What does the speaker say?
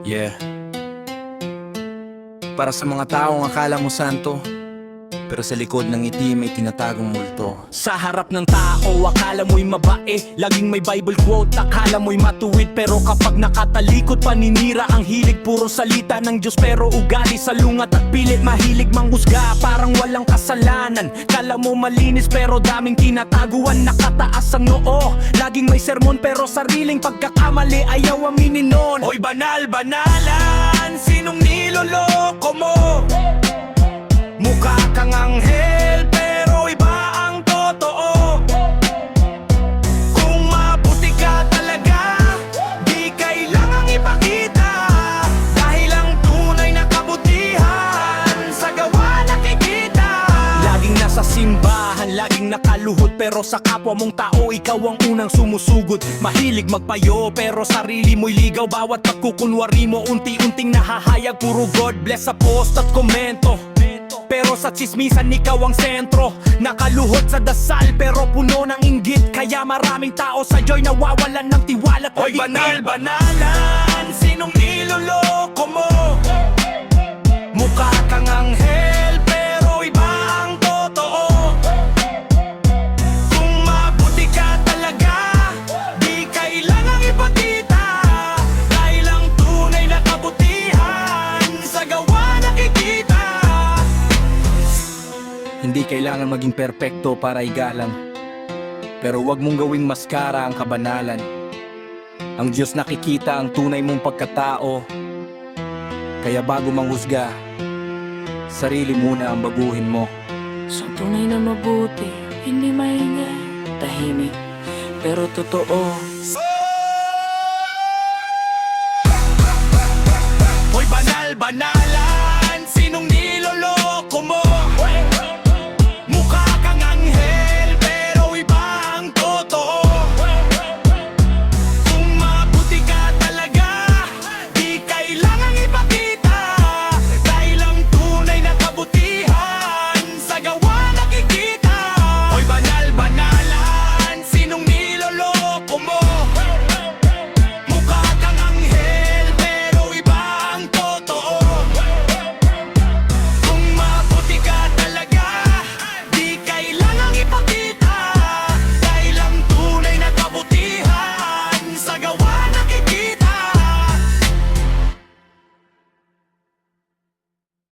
Yeah. Para sa mga taong akala mo santo, pero sa likod ng ngiti may tinatagong multo. Sa harap ng tao, akala mo'y mabae, laging may Bible quote, akala mo'y matuwid. Pero kapag nakatalikod, paninira ang hilig. Puro salita ng Diyos pero ugali sa lungat at pilit. Mahilig manghusga, parang walang kasalanan. Kala mo malinis pero daming tinataguan. Nakataas ang noo, laging may sermon pero sariling pagkakamali ayaw aminin nun. Hoy banal-banalan, sinong niloloko mo? Mukha kang anghel pero iba ang totoo. Kung mabuti ka talaga, di kailangang ipakita. Dahil ang tunay na kabutihan sa gawa nakikita. Laging nasa simbahan, laging nakaluhod, pero sa kapwa mong tao ikaw ang unang sumusugod. Mahilig magpayo pero sarili mo'y ligaw. Bawat pagkukunwari mo unti-unting nahahayag. Puro God bless sa post at komento, pero sa tsismisan ikaw ang sentro. Nakaluhod sa dasal pero puno ng inggit. Kaya maraming tao sa joy nawawalan ng tiwala. Hoy banal-banalan, sinong niloloko mo? Mukha kang anghel pero iba ang totoo. Kung mabuti ka talaga, di kailangang ipakita. Dahil ang tunay na kabutihan sa gawa nakikita. Hindi kailangan maging perpekto para igalang, pero wag mong gawing maskara ang kabanalan. Ang Diyos nakikita ang tunay mong pagkatao. Kaya bago manghusga, sarili muna ang baguhin mo. Sa tunay na mabuti, hindi maingay, tahimik, pero totoo. Hoy banal-banal,